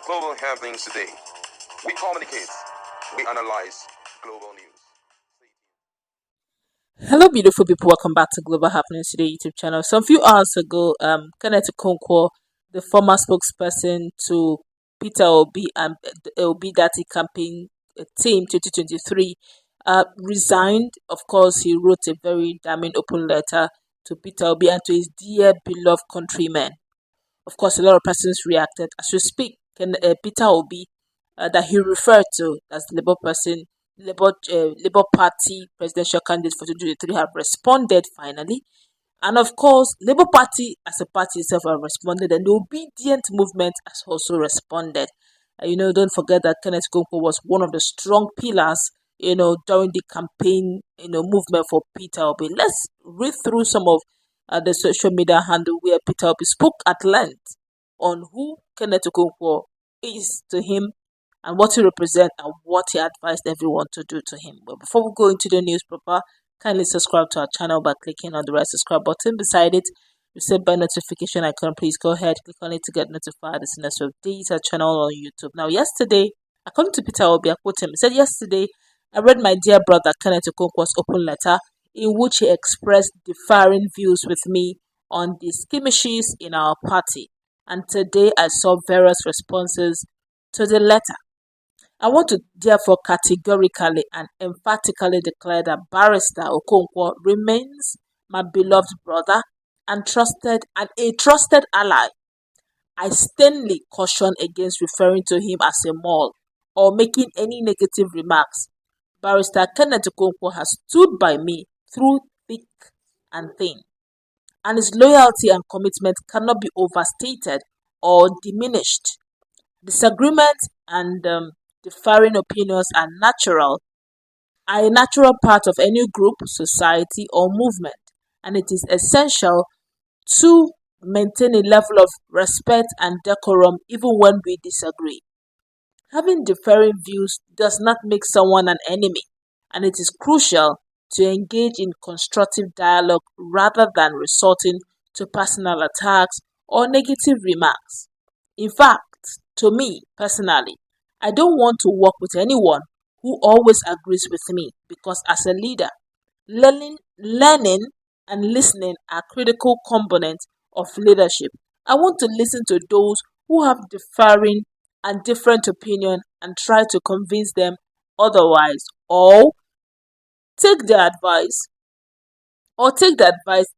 global happenings today. We communicate, we analyze global news. Hello, beautiful people. Welcome back to Global Happenings Today YouTube channel. Some few hours ago, Kenneth Okonkwo, the former spokesperson to Peter Obi and the Obidient campaign team 2023, resigned. Of course, he wrote a very damning open letter to Peter Obi and to his dear beloved countrymen. Of course, a lot of persons reacted. As we speak, Peter Obi, that he referred to as the Labour Party presidential candidate for 2023, have responded finally. And of course, Labour Party as a party itself have responded, and the Obidient movement has also responded. Don't forget that Kenneth Okonkwo was one of the strong pillars, during the campaign, movement for Peter Obi. Let's read through some of the social media handle where Peter Obi spoke at length on who Kenneth Okonkwo is to him and what he represents and what he advised everyone to do to him. But before we go into the news proper, kindly subscribe to our channel by clicking on the red subscribe button. Beside it, you see by notification icon. Please go ahead, click on it to get notified as soon as we update our channel on YouTube. Now, yesterday, according to Peter Obi, I quote him, he said, "Yesterday, I read my dear brother Kenneth Okonkwo's open letter in which he expressed differing views with me on the skirmishes in our party. And today I saw various responses to the letter. I want to therefore categorically and emphatically declare that Barrister Okonkwo remains my beloved brother and a trusted ally. I sternly caution against referring to him as a mole or making any negative remarks. Barrister Kenneth Okonkwo has stood by me through thick and thin, and his loyalty and commitment cannot be overstated or diminished. Disagreements and differing opinions are a natural part of any group, society, or movement, and it is essential to maintain a level of respect and decorum even when we disagree. Having differing views does not make someone an enemy, and it is crucial to engage in constructive dialogue rather than resorting to personal attacks or negative remarks. In fact, to me personally, I don't want to work with anyone who always agrees with me because as a leader, learning and listening are critical components of leadership. I want to listen to those who have differing and different opinion and try to convince them otherwise or take the advice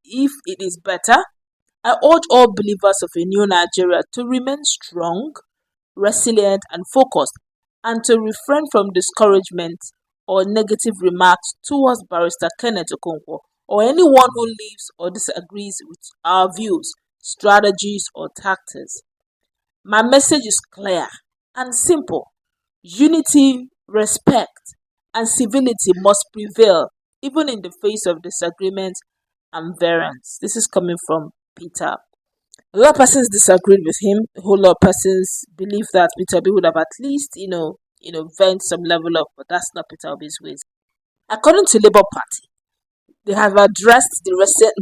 if it is better. I urge all believers of a new Nigeria to remain strong, resilient and focused, and to refrain from discouragement or negative remarks towards Barrister Kenneth Okonkwo or anyone who lives or disagrees with our views, strategies or tactics. My message is clear and simple. Unity, respect, and civility must prevail even in the face of disagreement and variance." This is coming from Peter. A lot of persons disagreed with him. A whole lot of persons believe that Peter Obi would have at least, vent some level of, but that's not Peter Obi's ways. According to Labour Party, they have addressed the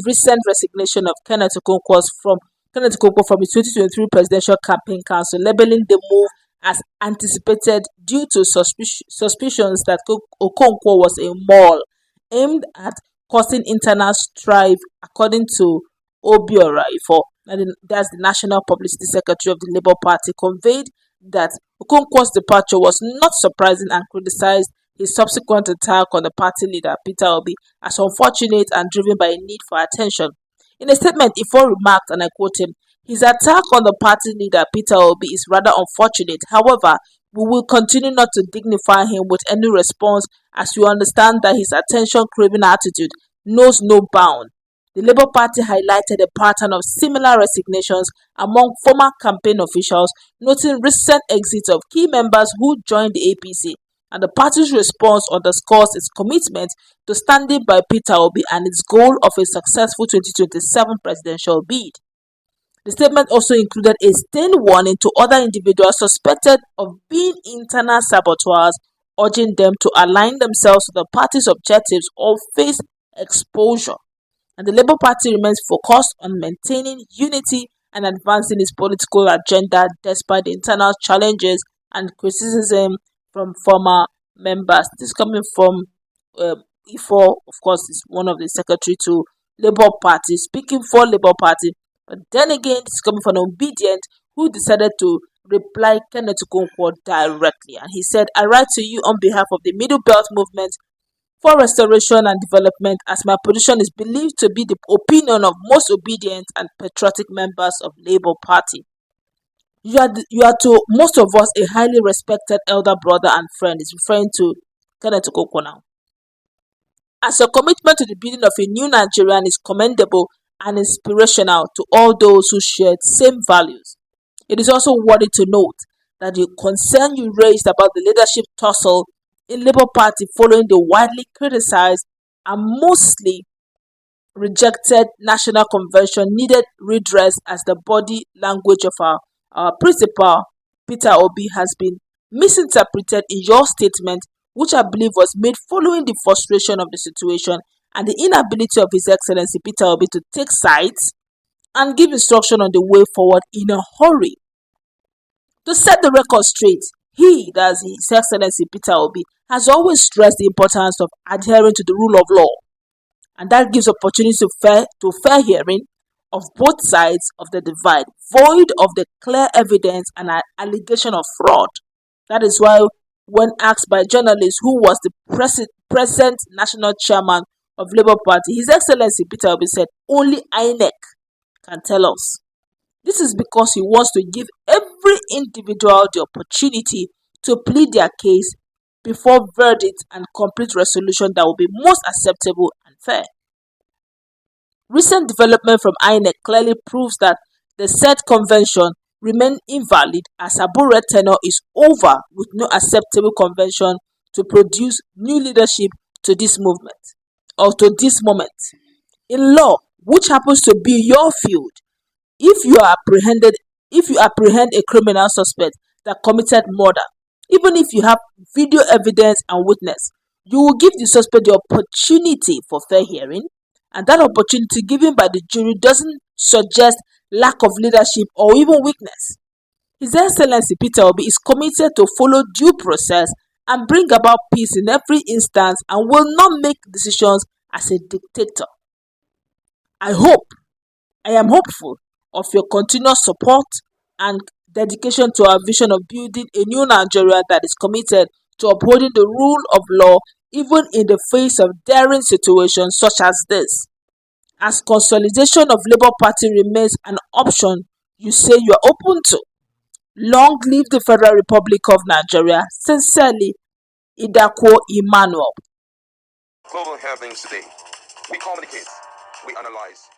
recent resignation of Kenneth Okonkwo from his 2023 presidential campaign council, labeling the move as anticipated due to suspicions that Okonkwo was a mole aimed at causing internal strife. According to Obidient, that's the National Publicity Secretary of the Labour Party, conveyed that Okonkwo's departure was not surprising and criticized his subsequent attack on the party leader Peter Obi as unfortunate and driven by a need for attention. In a statement, Ifo remarked, and I quote him, "His attack on the party leader Peter Obi is rather unfortunate. However, we will continue not to dignify him with any response as we understand that his attention-craving attitude knows no bound." The Labour Party highlighted a pattern of similar resignations among former campaign officials, noting recent exits of key members who joined the APC, and the party's response underscores its commitment to standing by Peter Obi and its goal of a successful 2027 presidential bid. The statement also included a stern warning to other individuals suspected of being internal saboteurs, urging them to align themselves with the party's objectives or face exposure. And the Labour Party remains focused on maintaining unity and advancing his political agenda despite the internal challenges and criticism from former members. This coming from Ifo, of course, is one of the secretary to Labour Party, speaking for Labour Party. But then again, this is coming from Obidient, who decided to reply Kenneth Okonkwo directly. And he said, I write to you on behalf of the Middle Belt Movement for Restoration and Development, as my position is believed to be the opinion of most obedient and patriotic members of Labour Party. You are to most of us a highly respected elder brother and friend. He's referring to Kenneth Okonkwo now. As your commitment to the building of a new Nigerian is commendable and inspirational to all those who share same values, it is also worthy to note that the concern you raised about the leadership tussle in Labour Party following the widely criticized and mostly rejected National Convention needed redress, as the body language of our principal, Peter Obi, has been misinterpreted in your statement, which I believe was made following the frustration of the situation and the inability of His Excellency Peter Obi to take sides and give instruction on the way forward in a hurry. To set the record straight, that's His Excellency Peter Obi, has always stressed the importance of adhering to the rule of law, and that gives opportunity to fair hearing of both sides of the divide, void of the clear evidence and an allegation of fraud. That is why, when asked by journalists who was the present national chairman of Labour Party, His Excellency Peter Obi said, only INEC can tell us. This is because he wants to give every individual the opportunity to plead their case before verdict and complete resolution that will be most acceptable and fair. Recent development from INEC clearly proves that the said convention remain invalid, as Abure's tenure is over with no acceptable convention to produce new leadership to this movement or to this moment. In law, which happens to be your field, if you apprehend a criminal suspect that committed murder, even if you have video evidence and witness, you will give the suspect the opportunity for fair hearing, and that opportunity given by the jury doesn't suggest lack of leadership or even weakness. His Excellency Peter Obi is committed to follow due process and bring about peace in every instance, and will not make decisions as a dictator. I am hopeful of your continuous support and dedication to our vision of building a new Nigeria that is committed to upholding the rule of law, even in the face of daring situations such as this. As consolidation of Labour Party remains an option you say you are open to, long live the Federal Republic of Nigeria. Sincerely, Idakwo Emmanuel. Global happenings today. We communicate, we analyze,